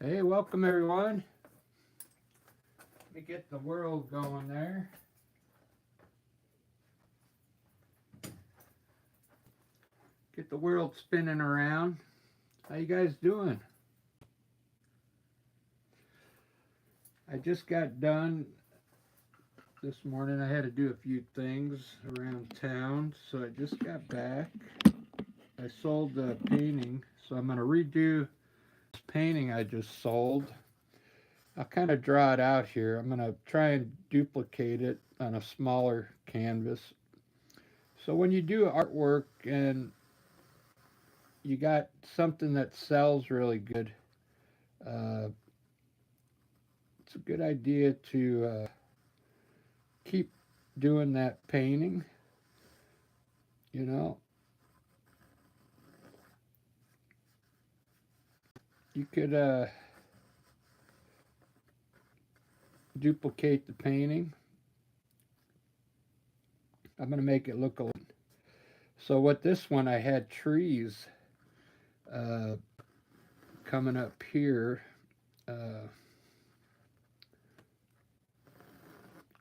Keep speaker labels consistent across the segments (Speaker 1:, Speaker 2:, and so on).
Speaker 1: Hey, welcome everyone. Let me get the world going there. Get the world spinning around. How you guys doing? I just got done this morning. I had to do a few things around town, so I just got back. I sold the painting, so I'm going to redo this painting I just sold. I'll kind of draw it out here. I'm going to try and duplicate it on a smaller canvas. So when you do artwork and you got something that sells really good, uh, it's a good idea to keep doing that painting. You know, you could duplicate the painting. I'm going to make it look a little. So, what this one, I had trees uh, coming up here, uh,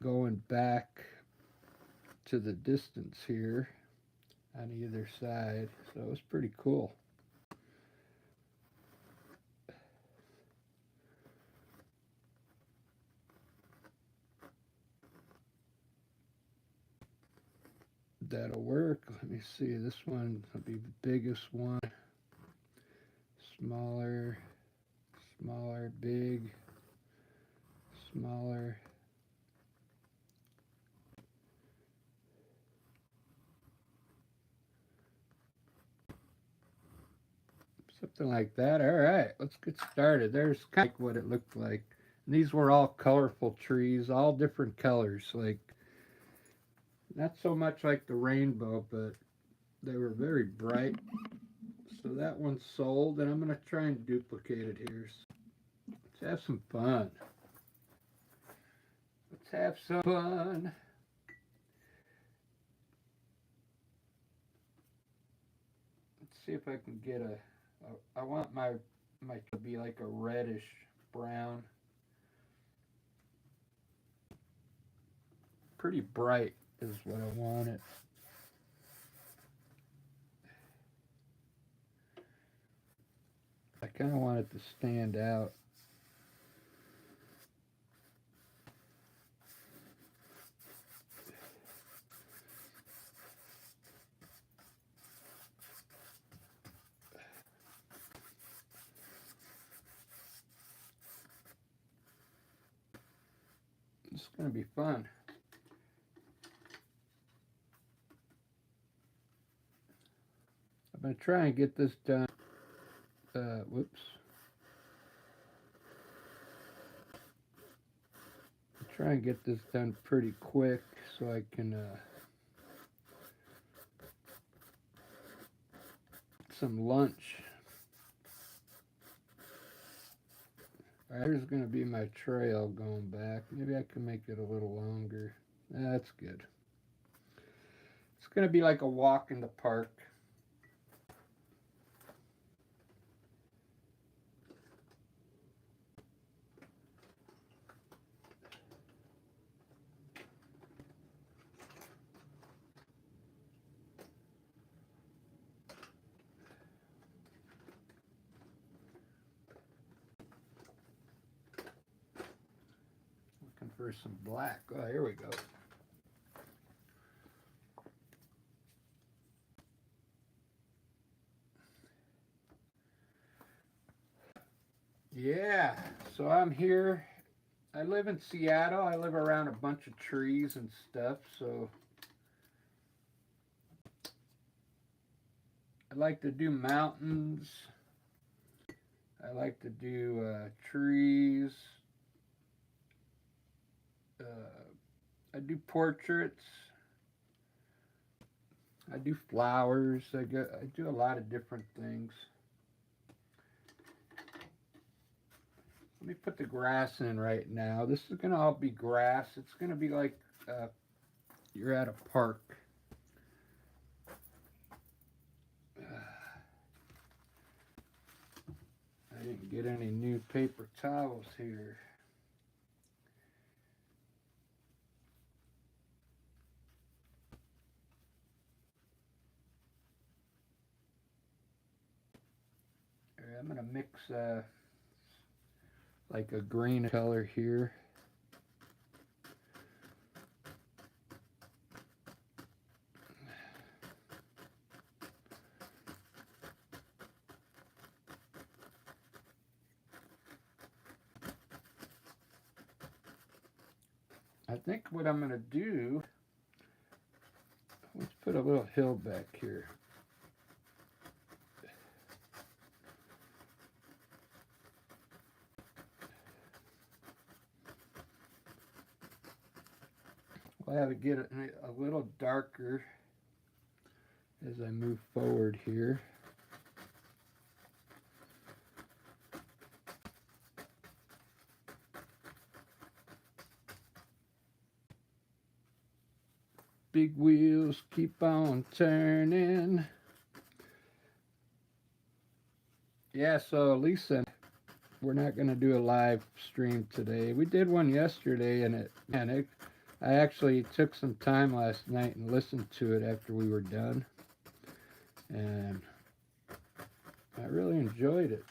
Speaker 1: going back to the distance here on either side. So, it was pretty cool. That'll work. Let me see. This one will be the biggest one. Smaller, smaller, big, smaller. Something like that. All right, let's get started. There's kind of what it looked like. And these were all colorful trees, all different colors. Like, not so much like the rainbow, but they were very bright. So that one's sold, and I'm going to try and duplicate it here. Let's have some fun. Let's have some fun. Let's see if I can get I want my to be like a reddish brown. Pretty bright is what I want it. I kind of want it to stand out. It's going to be fun. I'm going to try and get this done. Whoops. Try and get this done pretty quick so I can some lunch. All right, here's going to be my trail going back. Maybe I can make it a little longer. That's good. It's going to be like a walk in the park. Looking for some black. Oh, here we go. Yeah, so I'm here. I live in Seattle. I live around a bunch of trees and stuff, so I like to do mountains. I like to do trees. I do portraits. I do flowers. I do a lot of different things. Let me put the grass in right now. This is going to all be grass. It's going to be like you're at a park. I didn't get any new paper towels here. I'm going to mix like a green color here. I think what I'm going to do, let's put a little hill back here. I'll have it get a little darker as I move forward here. Big wheels keep on turning. Yeah, so Lisa, we're not going to do a live stream today. We did one yesterday, and I actually took some time last night and listened to it after we were done, and I really enjoyed it.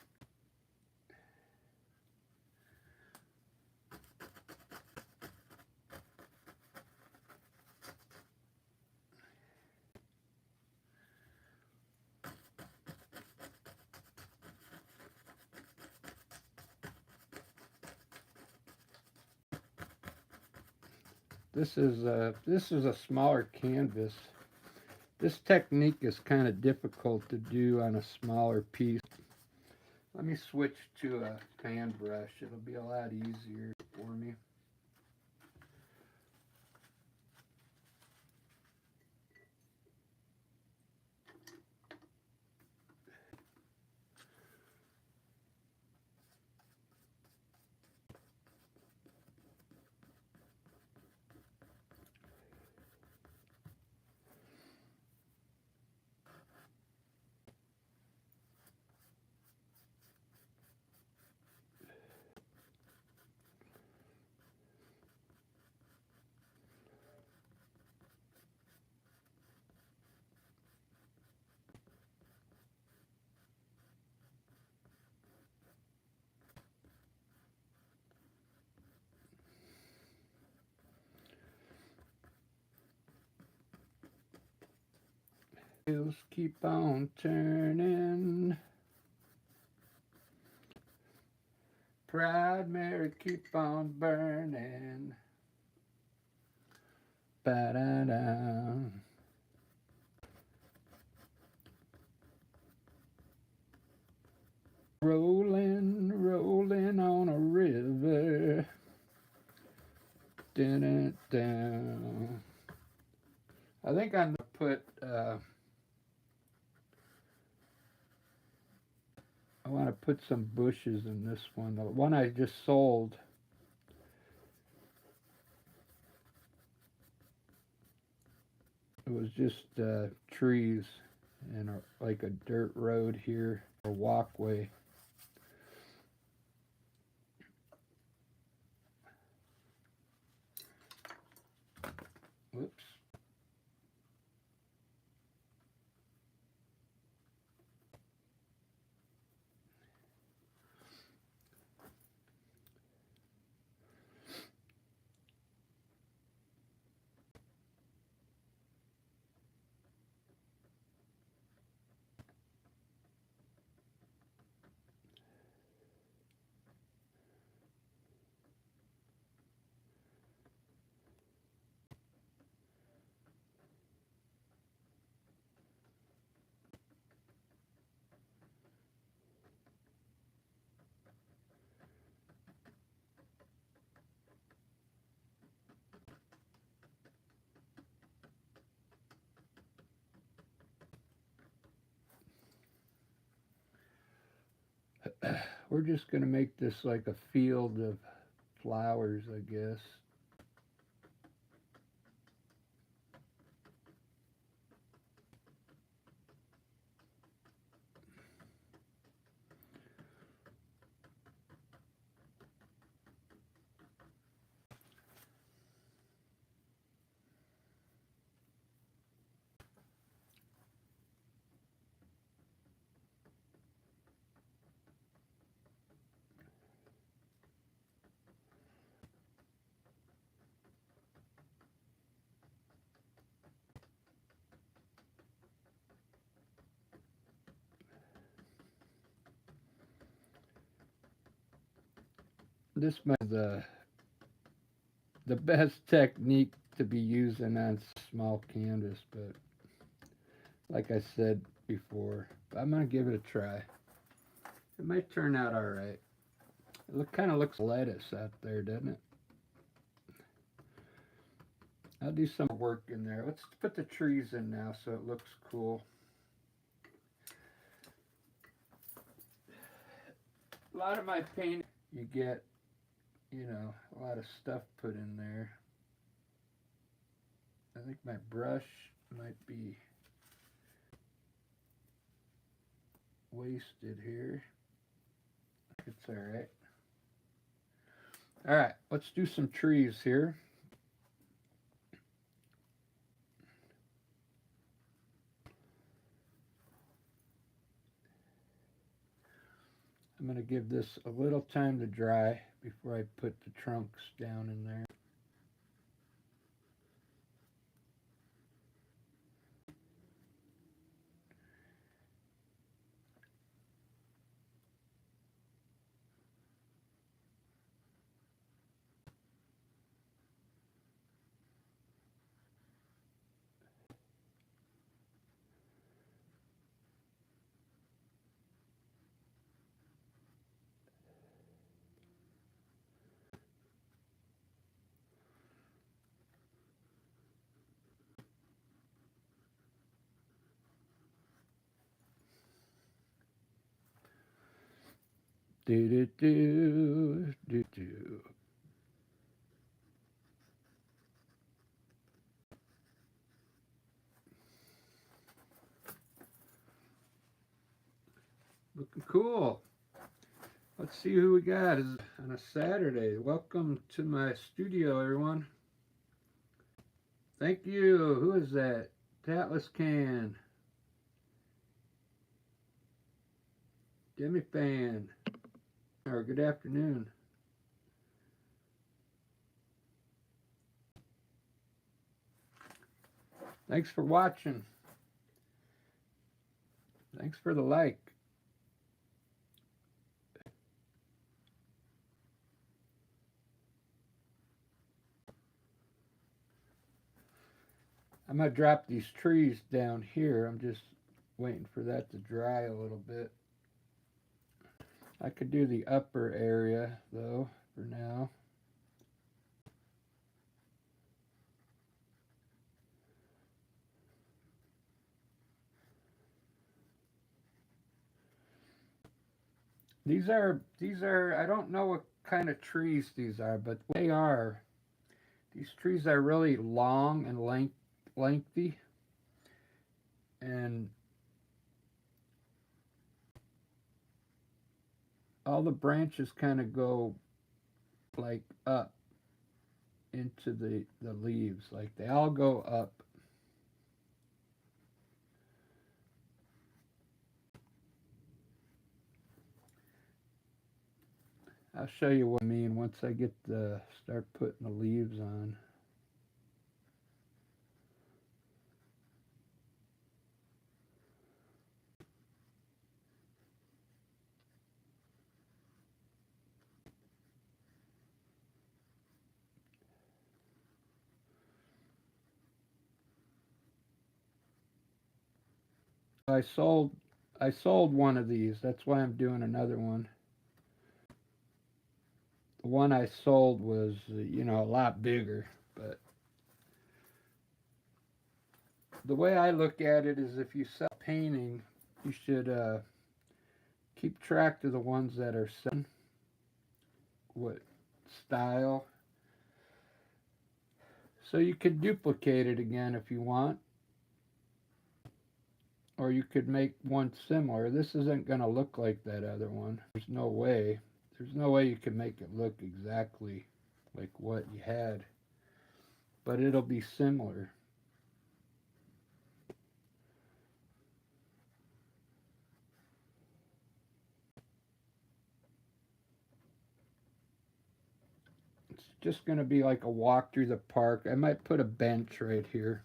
Speaker 1: This is a smaller canvas. This technique is kind of difficult to do on a smaller piece. Let me switch to a fan brush. It'll be a lot easier for me. Wheels keep on turning. Proud Mary keep on burning. Ba-da-da. Rolling, rolling on a river. Dun-dun-dun. I think I'm going to put, I want to put some bushes in this one. The one I just sold, it was just trees and like a dirt road here, a walkway. Whoops. We're just going to make this like a field of flowers, I guess. This might be the best technique to be using on small canvas, but like I said before, I'm gonna give it a try. It might turn out all right. It kind of looks lettuce out there, doesn't it? I'll do some work in there. Let's put the trees in now so it looks cool. A lot of my paint, you get, a lot of stuff put in there. I think my brush might be wasted here. It's all right. All right, let's do some trees here. I'm going to give this a little time to dry before I put the trunks down in there. Do do do do do. Looking cool. Let's see who we got. Is on a Saturday. Welcome to my studio, everyone. Thank you. Who is that? Tatless Can. Demi Fan. Or good afternoon. Thanks for watching. Thanks for the like. I'm going to drop these trees down here. I'm just waiting for that to dry a little bit. I could do the upper area, though, for now. These are, I don't know what kind of trees these are, but they are. These trees are really long and lengthy. And all the branches kind of go like up into the leaves. Like they all go up. I'll show you what I mean once I get start putting the leaves on. I sold one of these. That's why I'm doing another one. The one I sold was, a lot bigger, but the way I look at it is if you sell painting, you should keep track of the ones that are selling, what style, so you could duplicate it again if you want, or you could make one similar. This isn't going to look like that other one. There's no way you can make it look exactly like what you had, but it'll be similar. It's just going to be like a walk through the park. I might put a bench right here.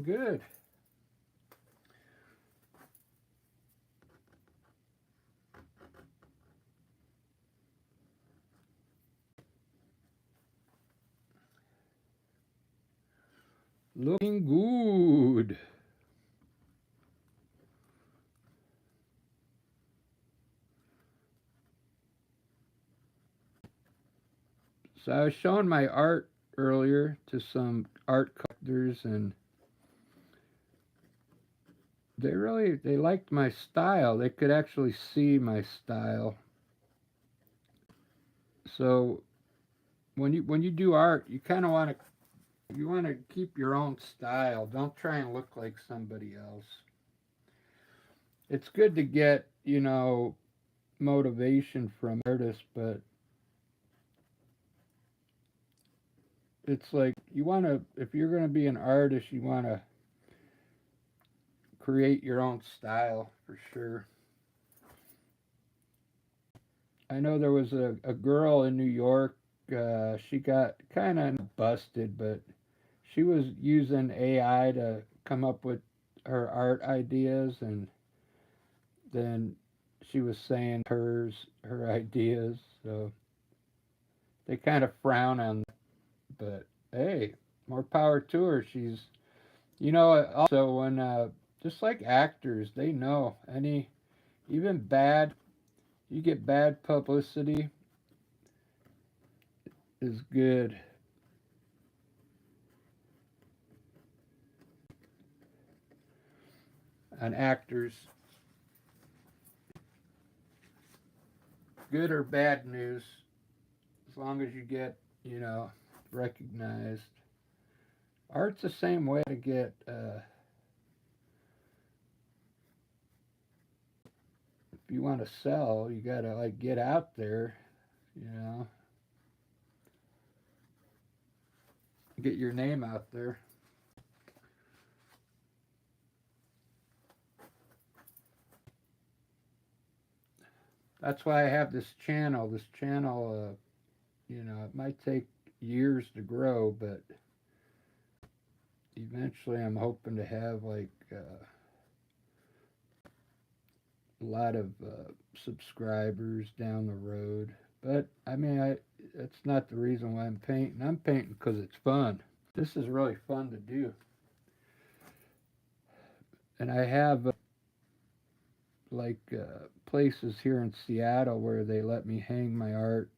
Speaker 1: good. Looking good. So I was showing my art earlier to some art collectors, and they liked my style. They could actually see my style. So when you do art, you kind of want to keep your own style. Don't try and look like somebody else. It's good to get, motivation from artists, but it's like if you're going to be an artist, you want to create your own style for sure. I know there was a girl in New York. She got kind of busted, but she was using AI to come up with her art ideas, and then she was saying her ideas. So they kind of frown on that, but hey, more power to her. She's, also when just like actors, they know even bad, you get bad publicity is good. On actors, good or bad news, as long as you get, recognized. Art's the same way to get, if you want to sell, you gotta like get out there, you know, get your name out there. That's why I have this channel. This channel, it might take years to grow, but eventually I'm hoping to have like a lot of subscribers down the road. But I mean, that's not the reason why I'm painting. I'm painting because it's fun. This is really fun to do. And I have places here in Seattle where they let me hang my art.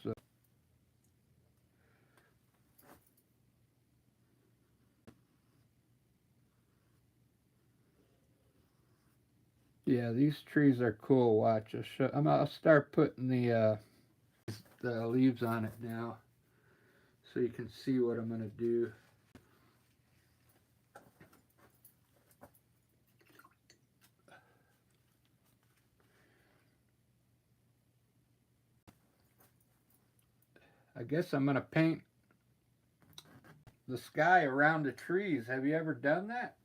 Speaker 1: So yeah, these trees are cool. Watch, I'll start putting the leaves on it now, so you can see what I'm gonna do. I guess I'm gonna paint the sky around the trees. Have you ever done that?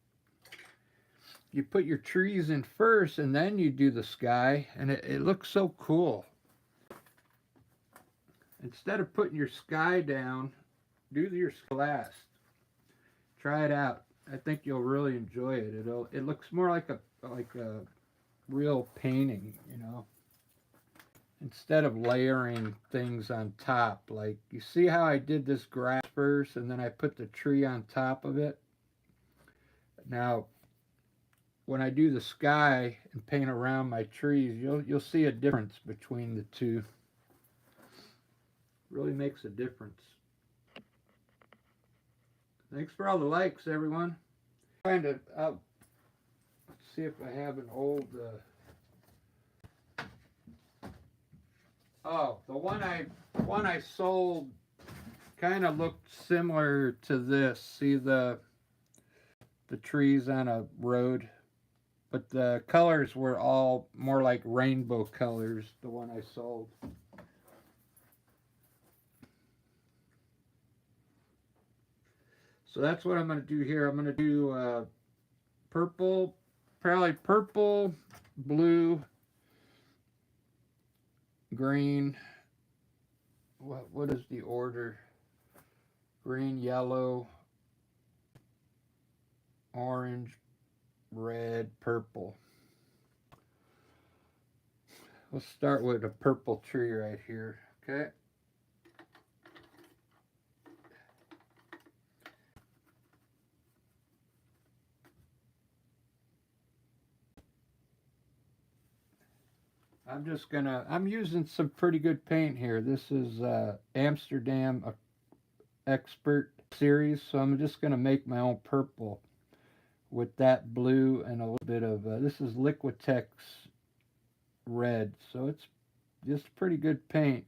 Speaker 1: You put your trees in first and then you do the sky, and it looks so cool. Instead of putting your sky down, do your sky last. Try it out. I think you'll really enjoy it. It looks more like a real painting, instead of layering things on top. Like, you see how I did this grass first and then I put the tree on top of it? Now, when I do the sky and paint around my trees, you'll see a difference between the two. Really makes a difference. Thanks for all the likes, everyone. Trying to let's see if I have an old. The one I sold kind of looked similar to this. See the trees on a road, but the colors were all more like rainbow colors. The one I sold. So that's what I'm going to do here. I'm going to do purple, probably purple, blue, green. What is the order? green, yellow, orange, red, purple. Let's start with a purple tree right here, okay? I'm using some pretty good paint here. This is Amsterdam Expert series, so I'm just gonna make my own purple with that blue and a little bit of, this is Liquitex red, so it's just pretty good paint.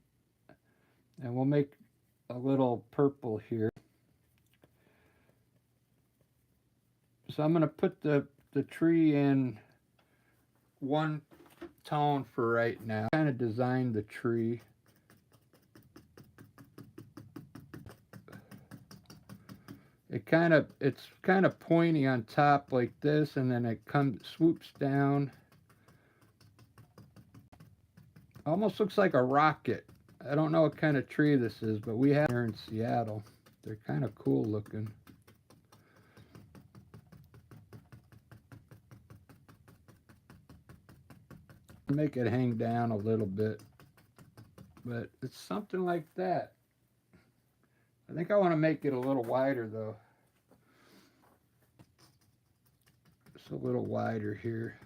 Speaker 1: And we'll make a little purple here. So I'm gonna put the tree in one tone for right now. Kind of designed the tree. It's kind of pointy on top like this, and then it swoops down. Almost looks like a rocket. I don't know what kind of tree this is, but we have here in Seattle. They're kind of cool looking. Make it hang down a little bit, but it's something like that. I think I want to make it a little wider though. Just a little wider here.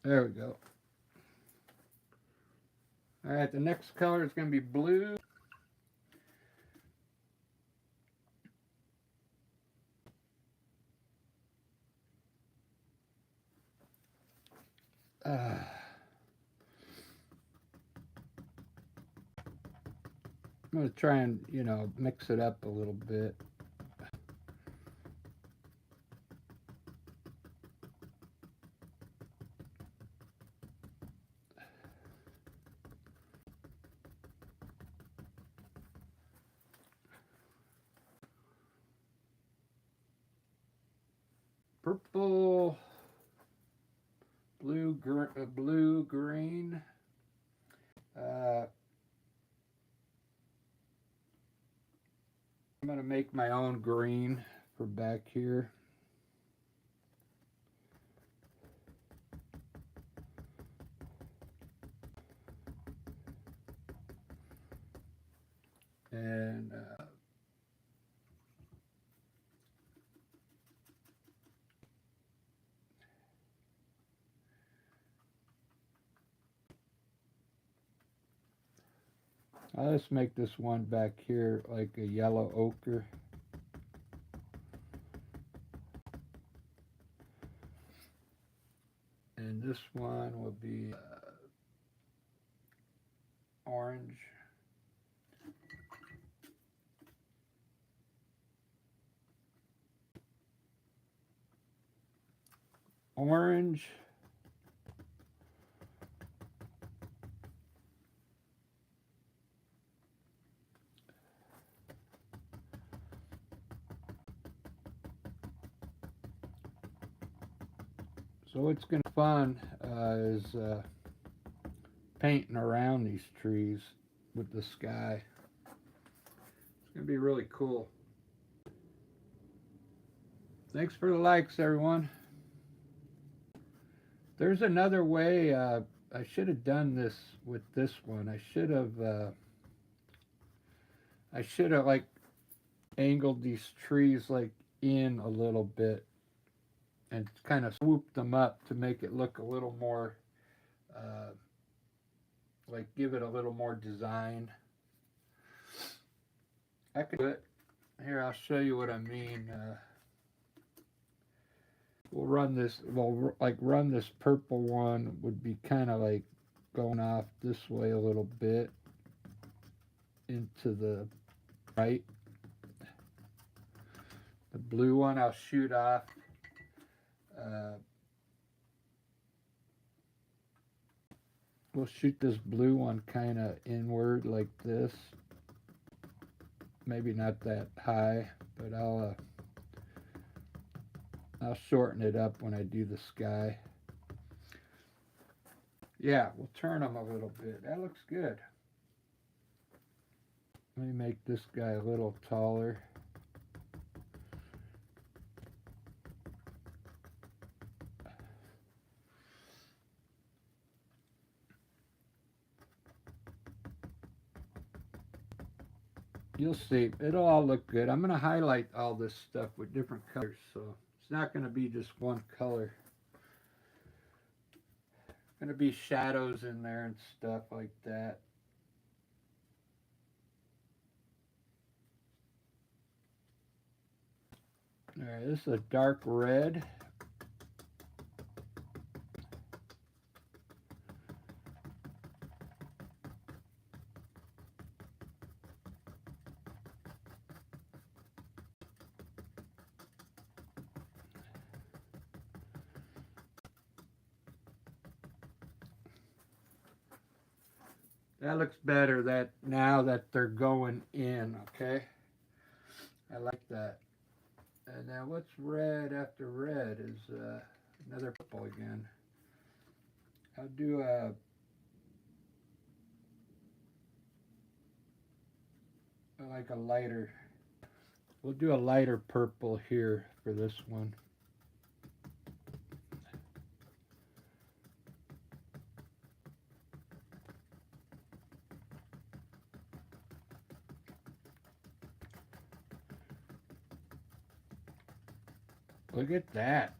Speaker 1: There we go. All right, the next color is going to be blue. I'm going to try and, mix it up a little bit. Purple, blue, green. I'm going to make my own green for back here. And I'll just make this one back here like a yellow ochre. And this one will be orange. Orange. So what's going to be fun is painting around these trees with the sky. It's going to be really cool. Thanks for the likes, everyone. There's another way. I should have done this with this one. I should have like angled these trees like in a little bit and kind of swooped them up to make it look a little more like give it a little more design. I could do it. Here, I'll show you what I mean. We'll run this, run this purple one would be kind of like going off this way a little bit into the right. The blue one I'll shoot off. We'll shoot this blue one kind of inward like this. Maybe not that high, but I'll I'll shorten it up when I do the sky. Yeah, we'll turn them a little bit. That looks good. Let me make this guy a little taller. You'll see. It'll all look good. I'm going to highlight all this stuff with different colors, so it's not going to be just one color. Going to be shadows in there and stuff like that. Alright, this is a dark red. That looks better that now that they're going in, okay? I like that. And now what's red after red is another purple again. I'll do like a lighter. We'll do a lighter purple here for this one. Look at that.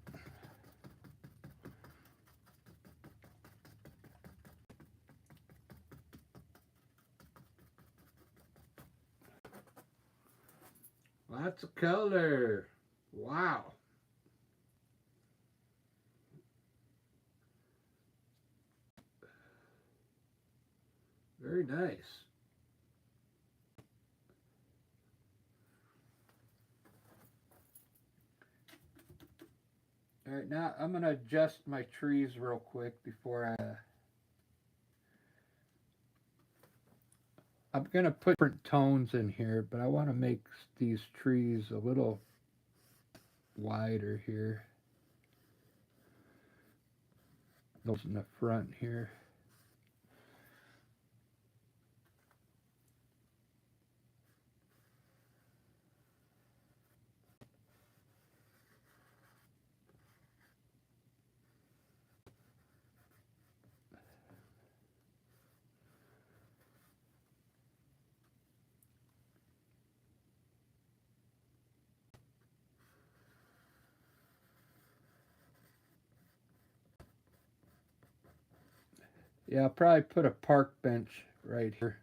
Speaker 1: Lots of color. Wow. Very nice. All right, now I'm going to adjust my trees real quick before I'm going to put different tones in here, but I want to make these trees a little wider here. Those in the front here. Yeah, I'll probably put a park bench right here.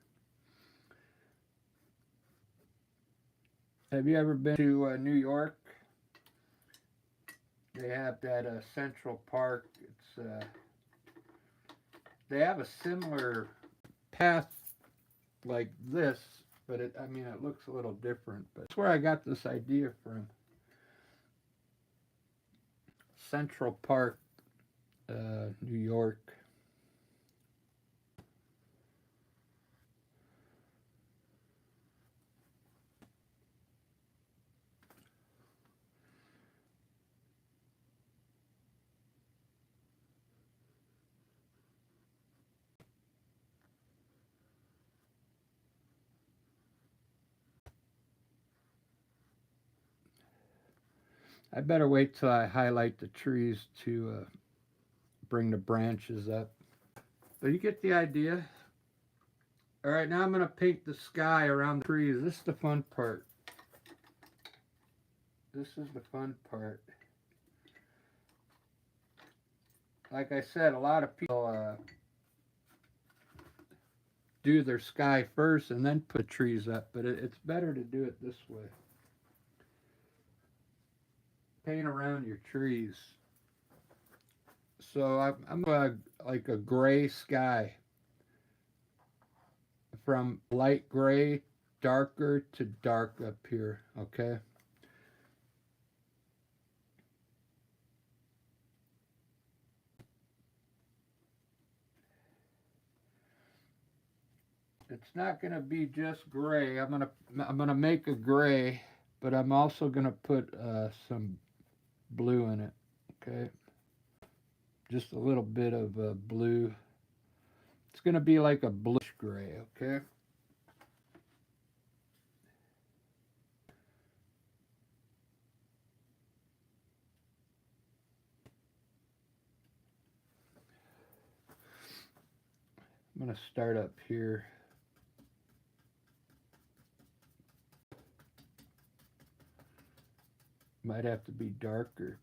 Speaker 1: Have you ever been to New York? They have that Central Park. It's they have a similar path like this, but I mean, it looks a little different. But that's where I got this idea from. Central Park, New York. I better wait till I highlight the trees to bring the branches up. But you get the idea. All right, now I'm going to paint the sky around the trees. This is the fun part. This is the fun part. Like I said, a lot of people do their sky first and then put trees up, but it's better to do it this way. Paint around your trees. So I'm like a gray sky, from light gray, darker to dark up here, okay? It's not going to be just gray. I'm gonna make a gray, but I'm also going to put some blue in it. Okay, just a little bit of blue. It's going to be like a bluish gray. Okay. I'm going to start up here. Might have to be darker.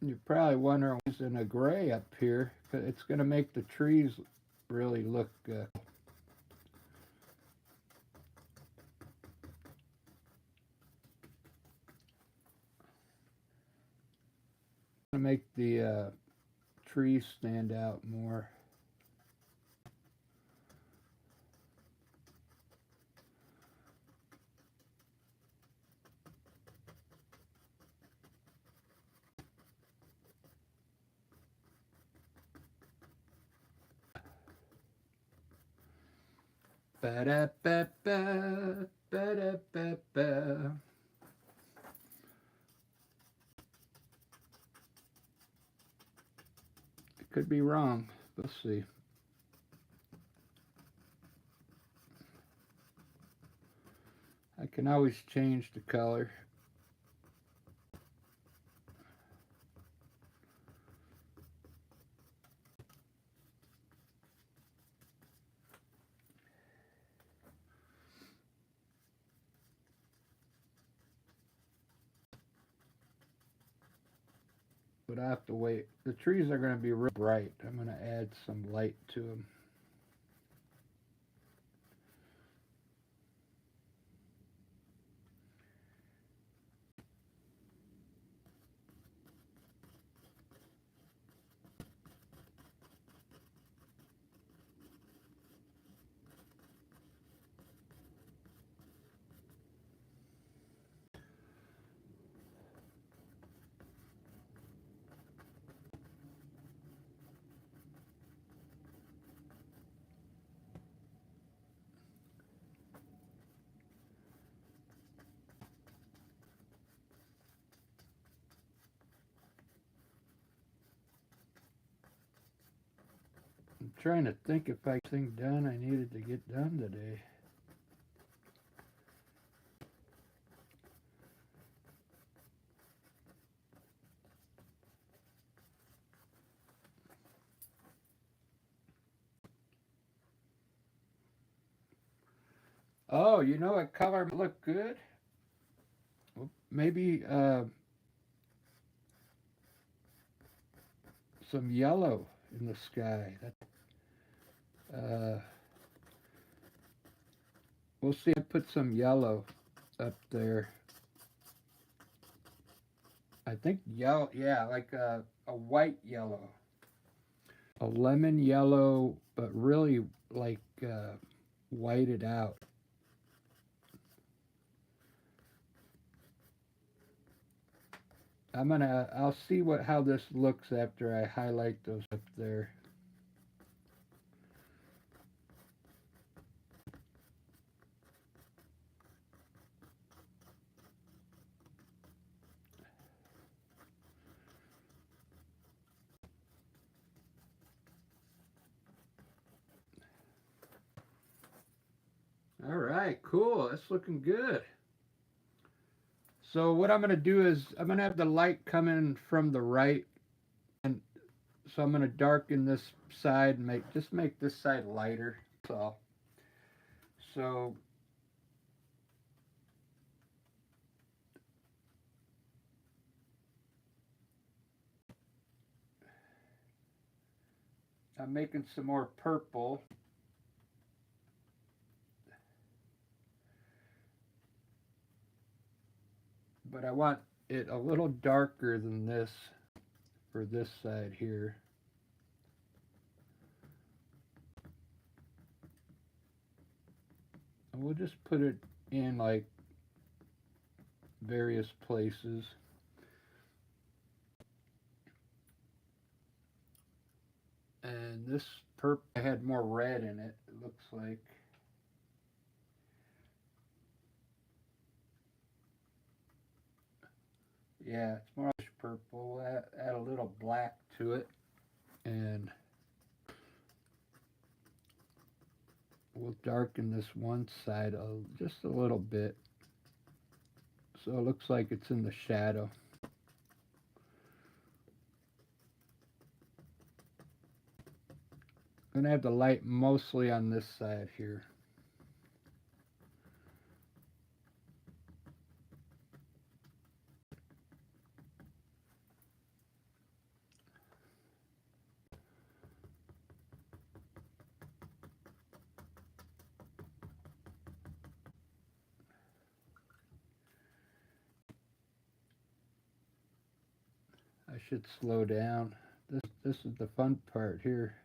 Speaker 1: You're probably wondering what's in a gray up here. It's going to make the trees really look to make the trees stand out more. Ba-da-ba-ba, ba-da-ba-ba. I could be wrong. Let's see. I can always change the color. But I have to wait. The trees are going to be real bright. I'm going to add some light to them. I'm trying to think if I thing done I needed to get done today. Oh, you know what color look good? Well, maybe some yellow in the sky. Uh, we'll see. I put some yellow up there. I think yellow, yeah, like a white yellow, a lemon yellow, but really like whited out. I'll see how this looks after I highlight those up there. All right, cool. That's looking good. So what I'm going to do is I'm going to have the light coming from the right, and so I'm going to darken this side and make this side lighter. So I'm making some more purple. but I want it a little darker than this for this side here. And we'll just put it in like various places. And this purple had more red in it, it looks like. Yeah, it's more like purple. Add a little black to it. And we'll darken this one side just a little bit. So it looks like it's in the shadow. I'm going to have the light mostly on this side here. I should slow down. This is the fun part here.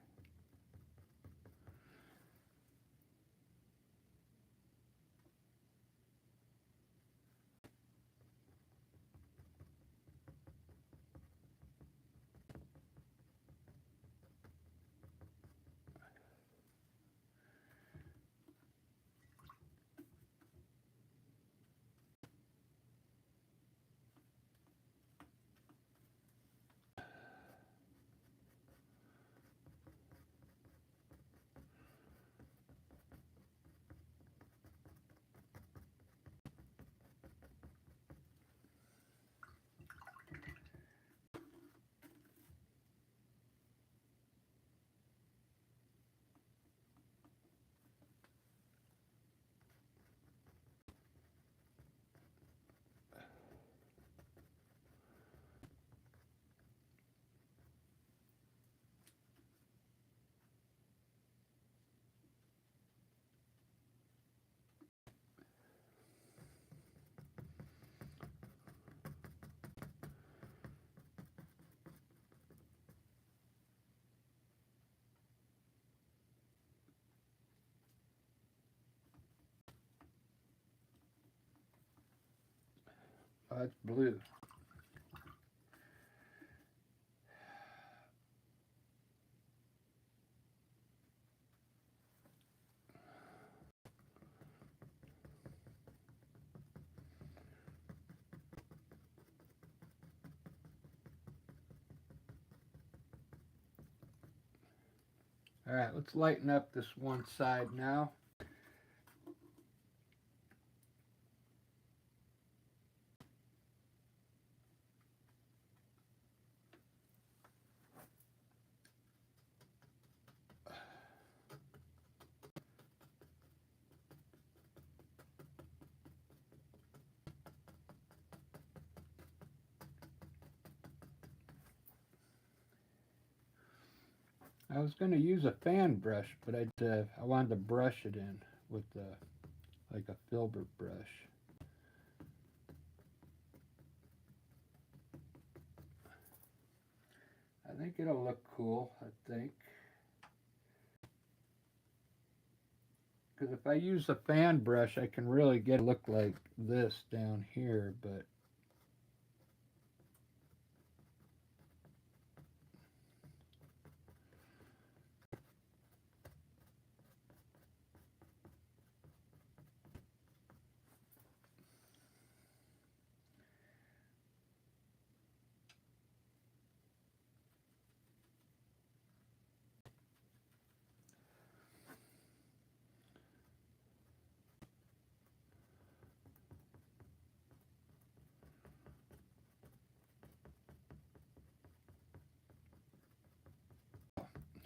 Speaker 1: Oh, it's blue. All right, let's lighten up this one side now. I was going to use a fan brush, but I wanted to brush it in with like a filbert brush. I think it'll look cool, I think. Because if I use a fan brush, I can really get it look like this down here, but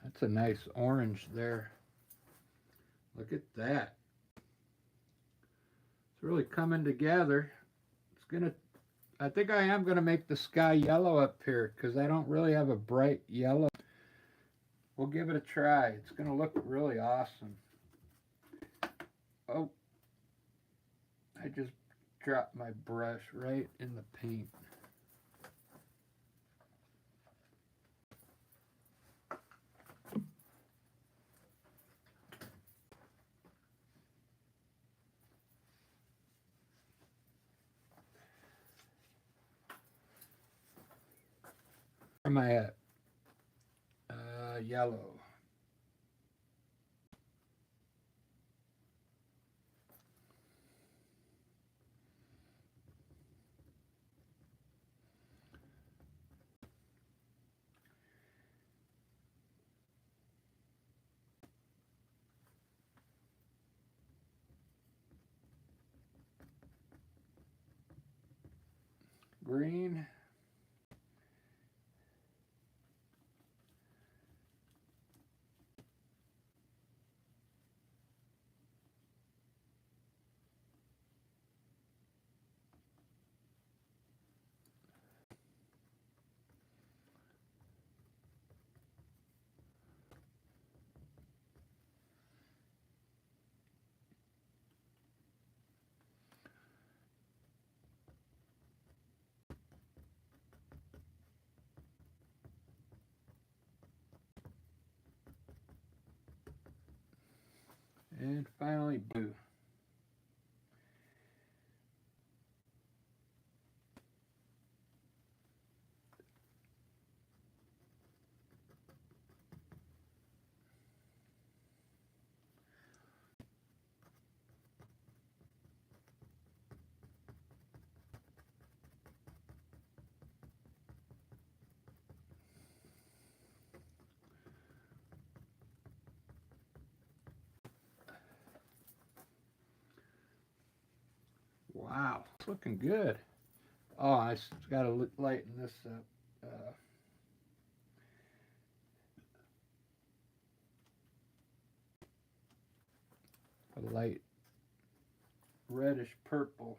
Speaker 1: that's a nice orange there. Look at that. It's really coming together. It's gonna, I think I am gonna make the sky yellow up here because I don't really have a bright yellow. We'll give it a try. It's gonna look really awesome. Oh, I just dropped my brush right in the paint. Where am I at? Yellow. Green. And finally blue. Wow, it's looking good. Oh, I got to lighten this up. A light reddish purple.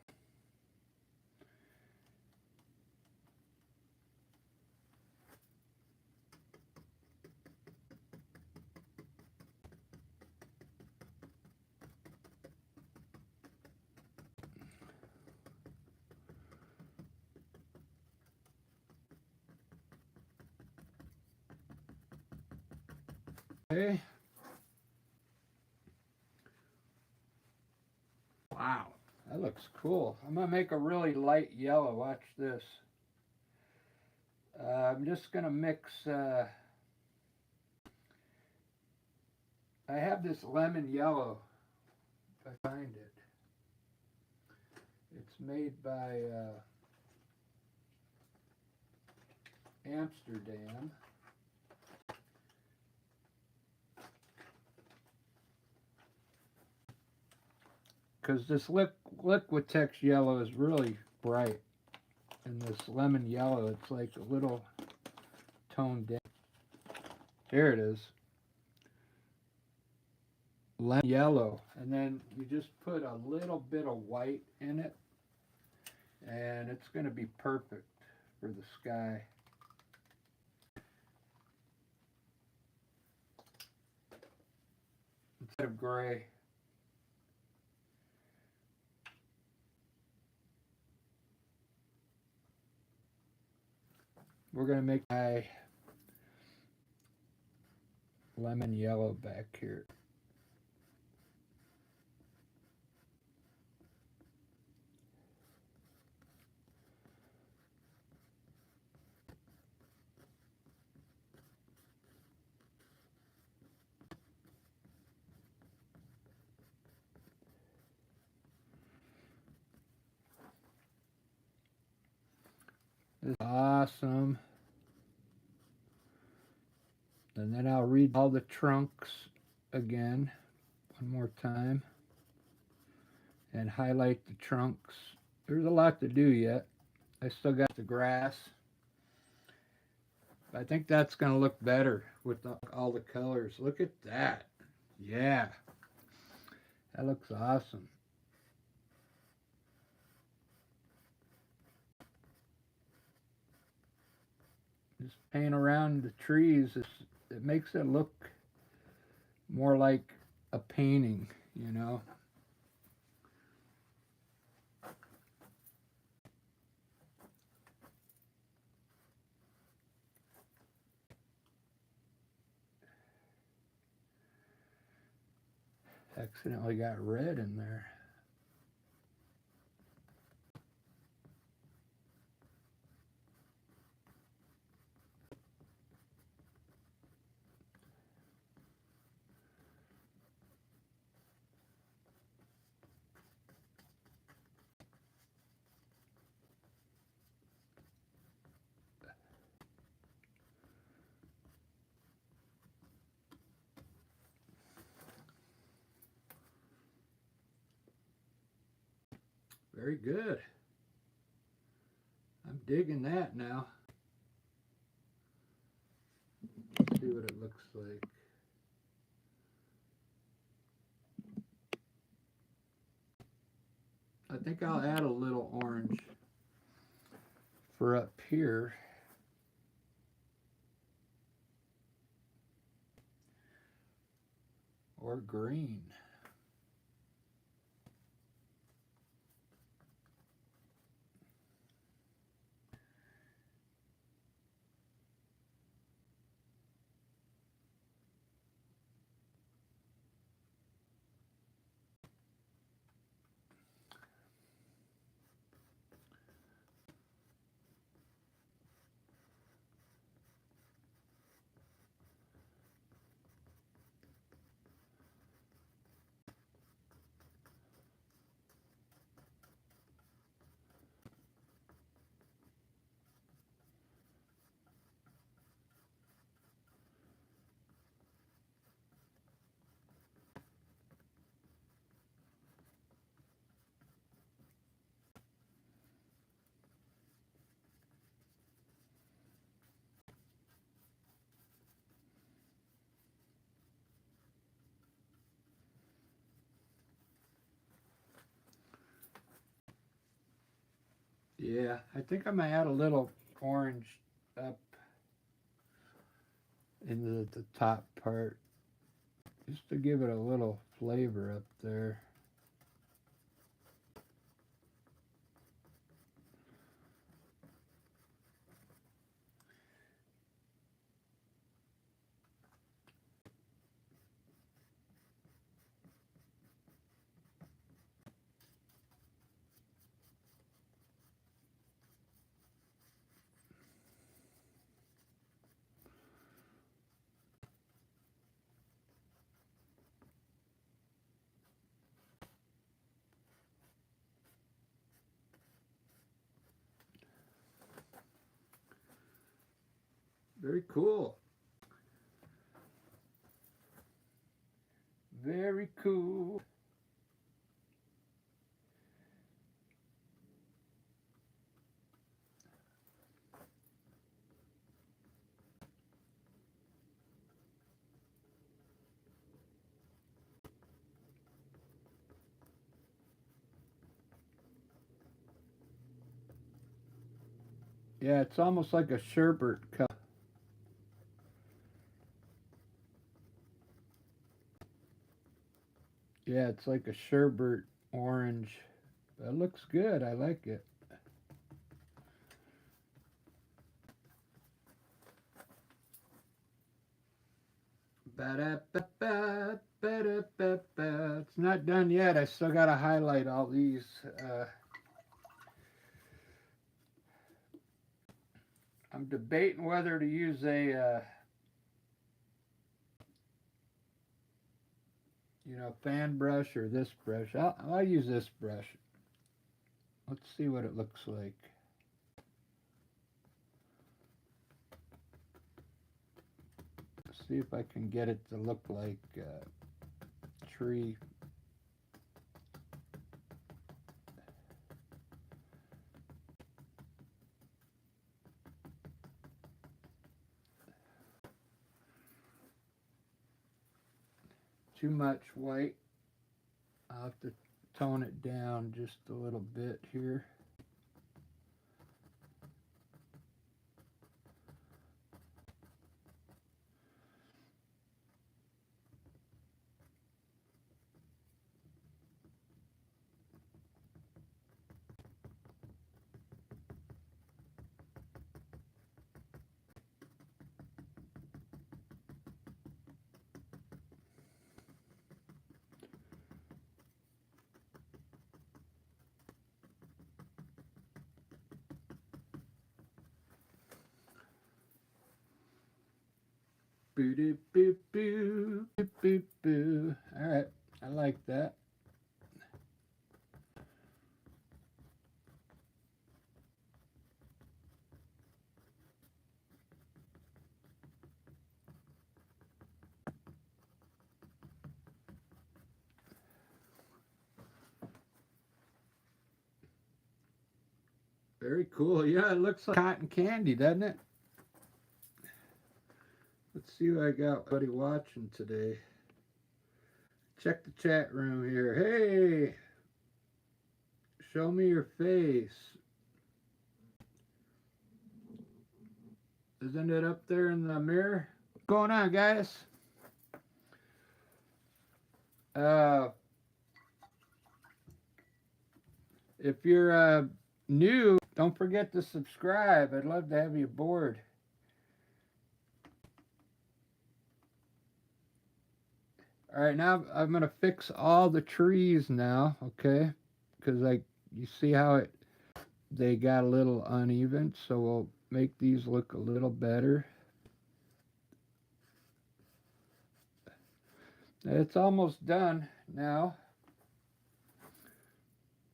Speaker 1: Okay. Wow, that looks cool. I'm going to make a really light yellow. Watch this. I'm just going to mix, I have this lemon yellow, if I find it. It's made by Amsterdam. Because this Liquitex yellow is really bright. And this lemon yellow, it's like a little toned down. There it is. Lemon yellow. And then you just put a little bit of white in it. And it's going to be perfect for the sky. Instead of gray. We're going to make my lemon yellow back here. This is awesome. And then I'll read all the trunks again one more time and highlight the trunks. There's a lot to do yet. I still got the grass. I think that's going to look better with all the colors. Look at that. Yeah. That looks awesome. Just paint around the trees. It makes it look more like a painting, you know. Accidentally got red in there. Very good. I'm digging that now. Let's see what it looks like. I think I'll add a little orange for up here. Or green. Yeah, I think I'm gonna add a little orange up into the top part just to give it a little flavor up there. Very cool. Very cool. Yeah, it's almost like a sherbet color. Yeah, it's like a sherbet orange. That looks good. I like it. Ba-da-ba-ba, ba-da-ba-ba. It's not done yet. I still got to highlight all these. I'm debating whether to use a, fan brush or this brush. I'll use this brush. Let's see what it looks like. See if I can get it to look like a tree. Too much white. I'll have to tone it down just a little bit here. Boo doo boo boo boo boo boo. All right, I like that. Very cool. Yeah, it looks like cotton candy, doesn't it? Let's see what I got. Buddy watching today. Check the chat room here. Hey, show me your face. Isn't it up there in the mirror? What's going on, guys? If you're new, don't forget to subscribe. I'd love to have you aboard. All right, now I'm gonna fix all the trees now, okay? Because you see how they got a little uneven, so we'll make these look a little better. It's almost done now.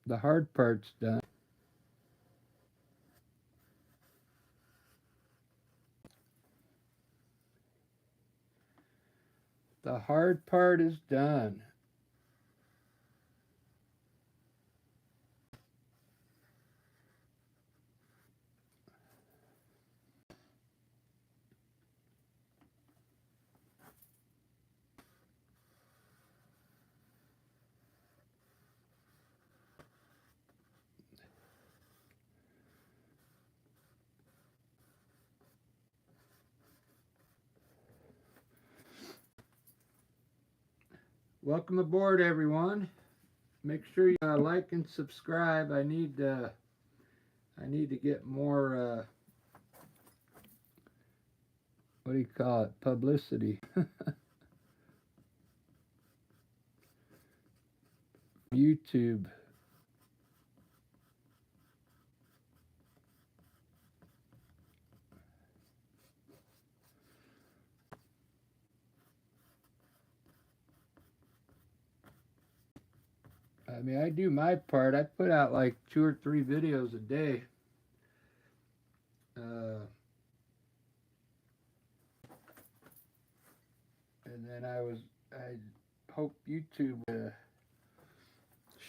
Speaker 1: The hard part's done. The hard part is done. Welcome aboard, everyone. Make sure you like and subscribe. I need to get more what do you call it? Publicity. YouTube. I mean, I do my part. I put out like 2 or 3 videos a day. And then I hope YouTube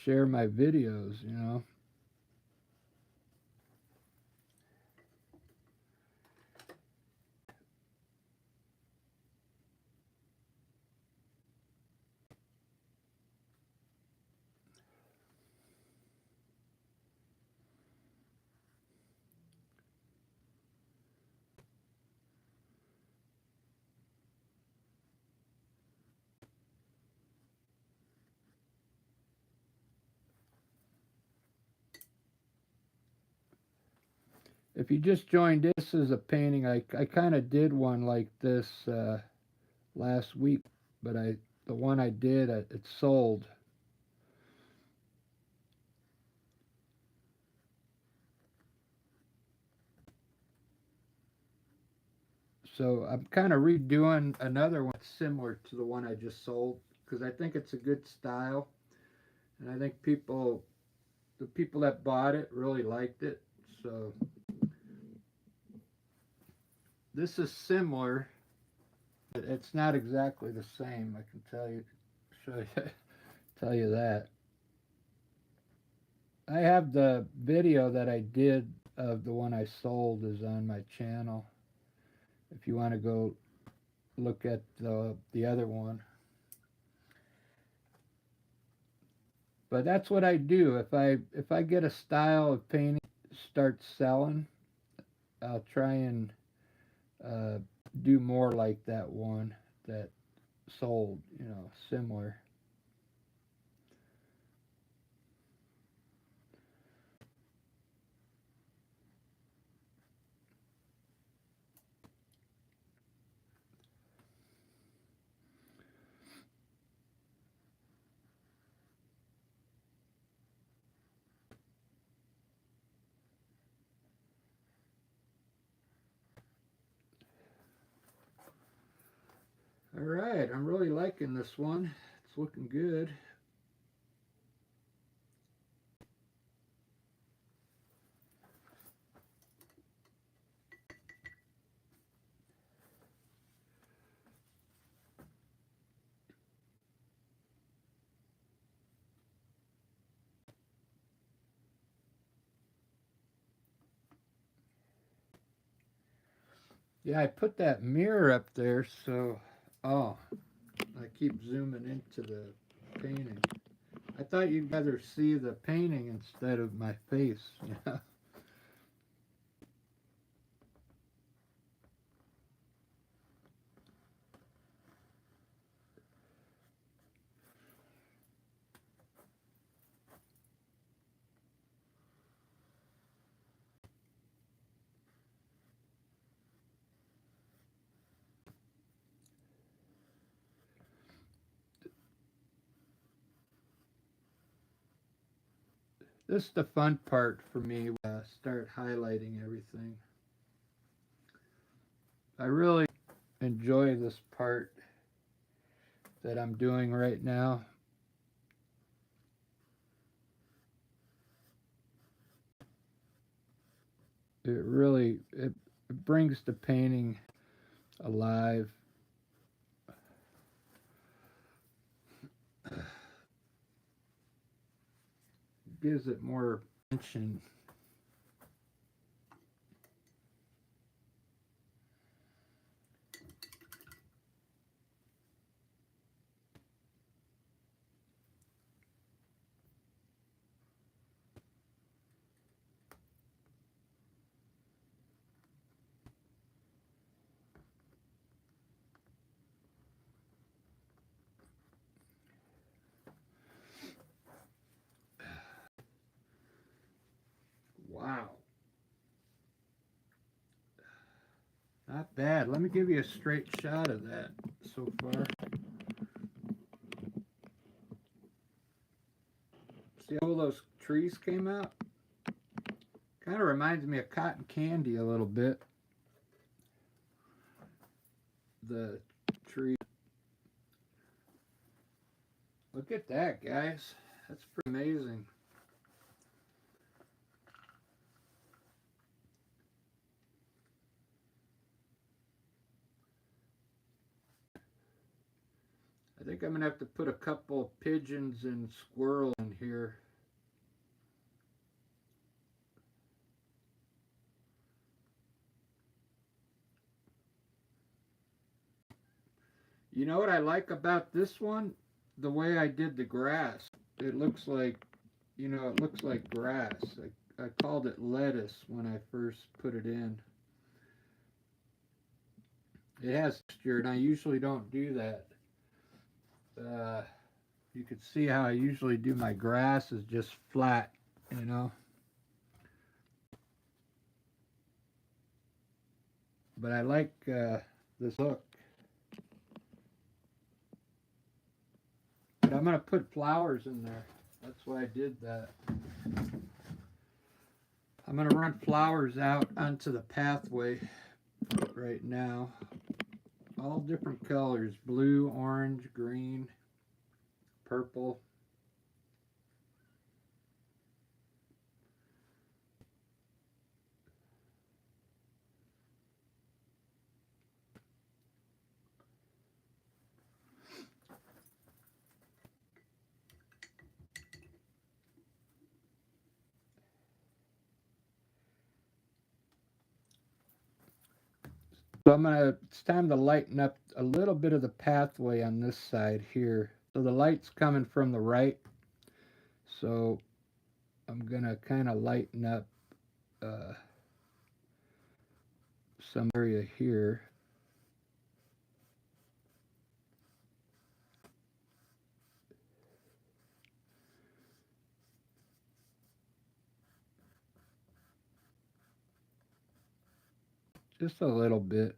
Speaker 1: share my videos, you know. If you just joined, this is a painting. I kind of did one like this last week, but the one I did, it sold. So I'm kind of redoing another one similar to the one I just sold because I think it's a good style, and I think the people that bought it really liked it. So this is similar. It's not exactly the same. I can show you, tell you that. I have the video that I did of the one I sold is on my channel. If you want to go look at the other one. But that's what I do. If I get a style of painting starts selling, I'll try and do more like that one that sold, you know, similar. Alright, I'm really liking this one. It's looking good. Yeah, I put that mirror up there so, oh, I keep zooming into the painting. I thought you'd rather see the painting instead of my face. Yeah. This is the fun part for me. Start highlighting everything. I really enjoy this part that I'm doing right now. It brings the painting alive. Gives it more attention. Wow. Not bad. Let me give you a straight shot of that so far. See how those trees came out? Kind of reminds me of cotton candy a little bit. The tree. Look at that, guys. That's pretty amazing. I think I'm going to have to put a couple pigeons and squirrels in here. You know what I like about this one? The way I did the grass. It looks like, it looks like grass. I called it lettuce when I first put it in. It has texture, and I usually don't do that. Uh, you could see how I usually do my grass is just flat, you know. But I like this look. But I'm going to put flowers in there. That's why I did that. I'm going to run flowers out onto the pathway right now. All different colors. Blue, orange, green, purple. So it's time to lighten up a little bit of the pathway on this side here. So the light's coming from the right. So I'm going to kind of lighten up some area here. Just a little bit.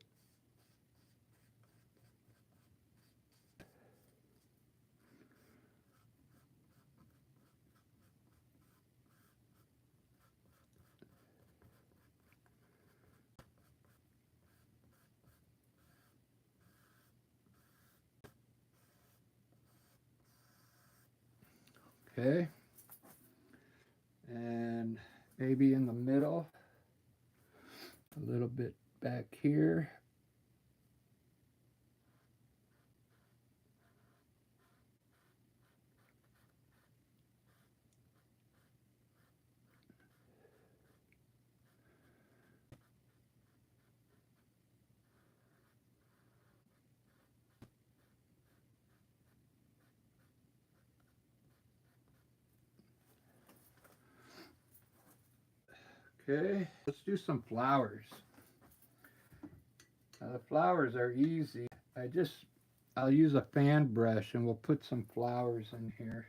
Speaker 1: Okay. And maybe in the middle, a little bit back here. Okay, let's do some flowers. The flowers are easy. I'll use a fan brush and we'll put some flowers in here.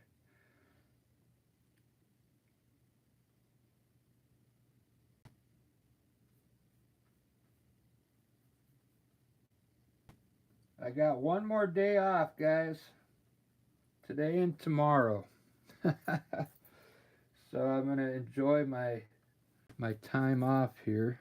Speaker 1: I got one more day off, guys. Today and tomorrow. So I'm going to enjoy my time off here.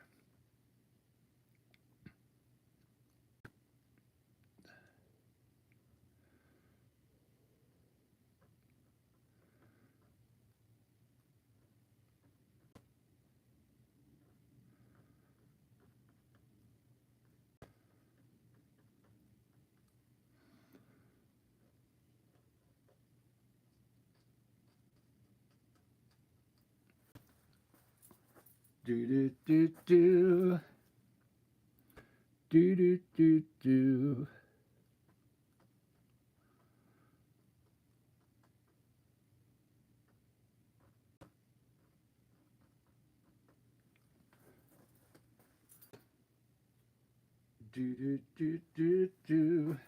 Speaker 1: Do do do do. Do do do do. Do do do do do.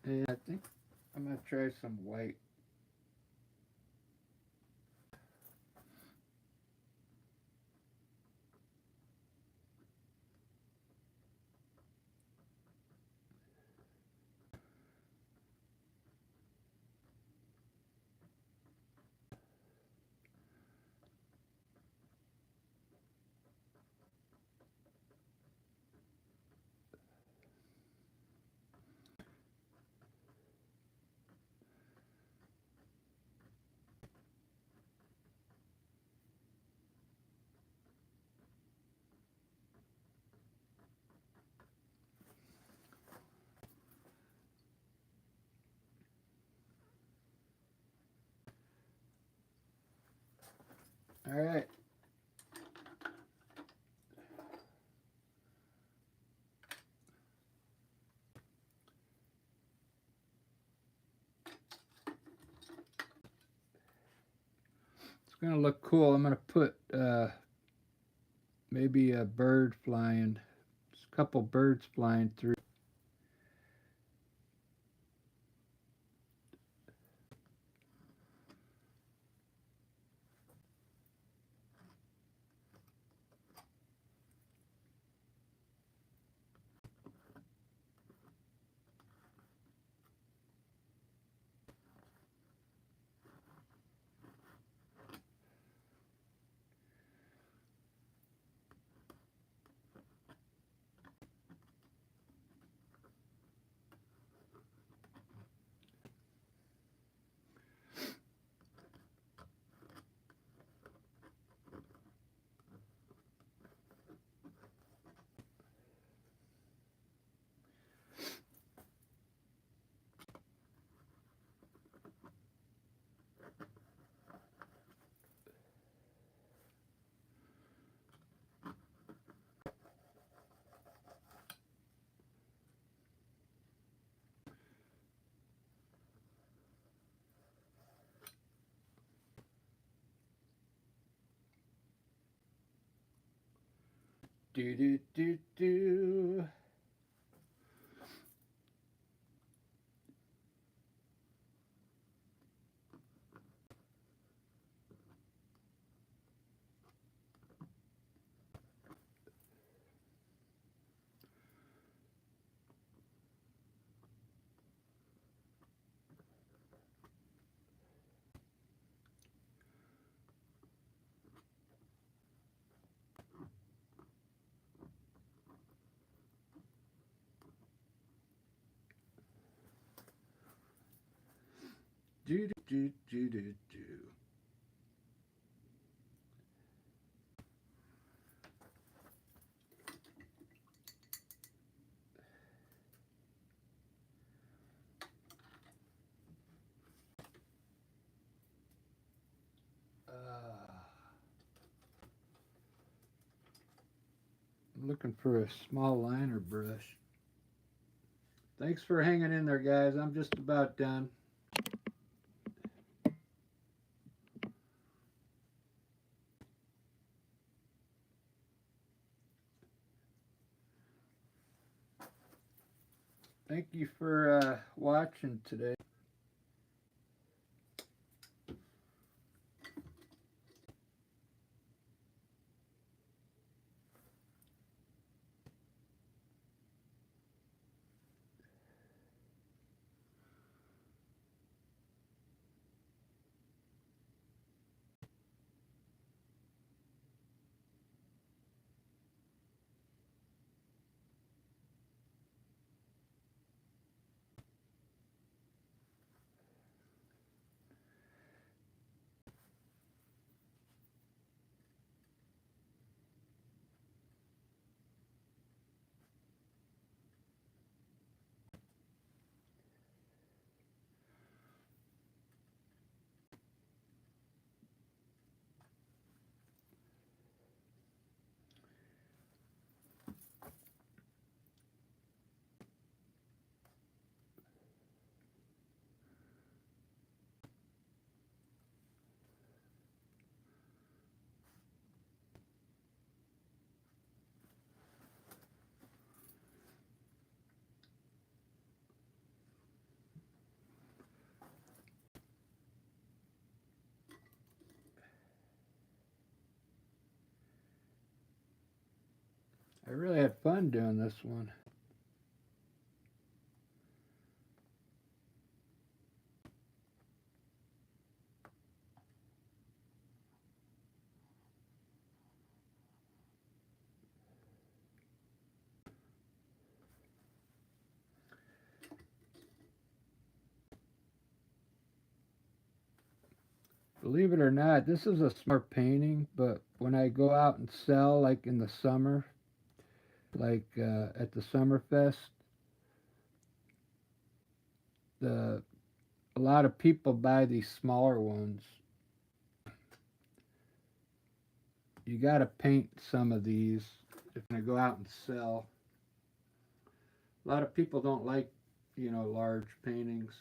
Speaker 1: And I think I'm going to try some white. All right. It's going to look cool. I'm going to put maybe a bird flying, just a couple birds flying through. Do do do do. Do do do do do. I'm looking for a small liner brush. Thanks for hanging in there, guys. I'm just about done. Thank you for watching today. I really had fun doing this one. Believe it or not, this is a smart painting, but when I go out and sell, like in the summer, like at the Summerfest, the a lot of people buy these smaller ones. You got to paint some of these if you're gonna go out and sell. A lot of people don't like, large paintings.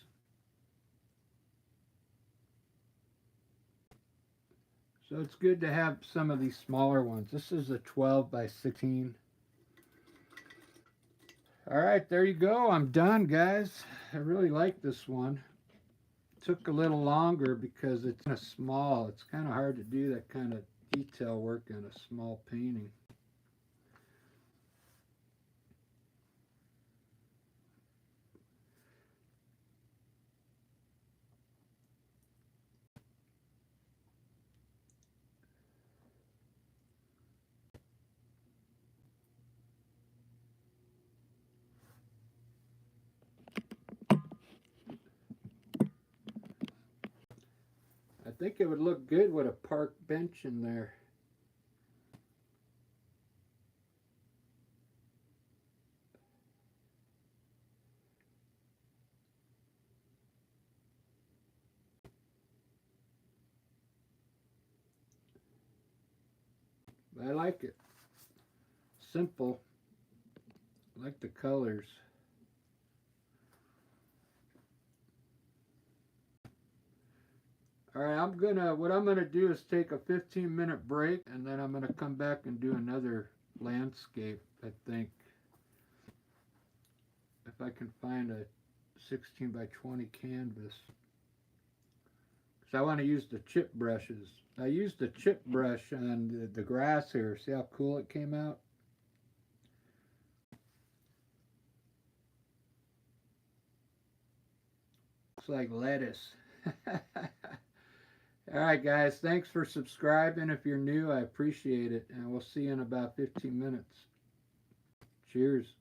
Speaker 1: So it's good to have some of these smaller ones. This is a 12 by 16. All right, there you go. I'm done, guys. I really like this one. Took a little longer because it's kind of small. It's kind of hard to do that kind of detail work on a small painting. I think it would look good with a park bench in there. I like it. Simple. I like the colors. All right, what I'm gonna do is take a 15-minute break, and then I'm gonna come back and do another landscape, I think. If I can find a 16 by 20 canvas. Because I want to use the chip brushes. I used the chip brush on the grass here. See how cool it came out? Looks like lettuce. Alright guys, thanks for subscribing. If you're new, I appreciate it. And we'll see you in about 15 minutes. Cheers.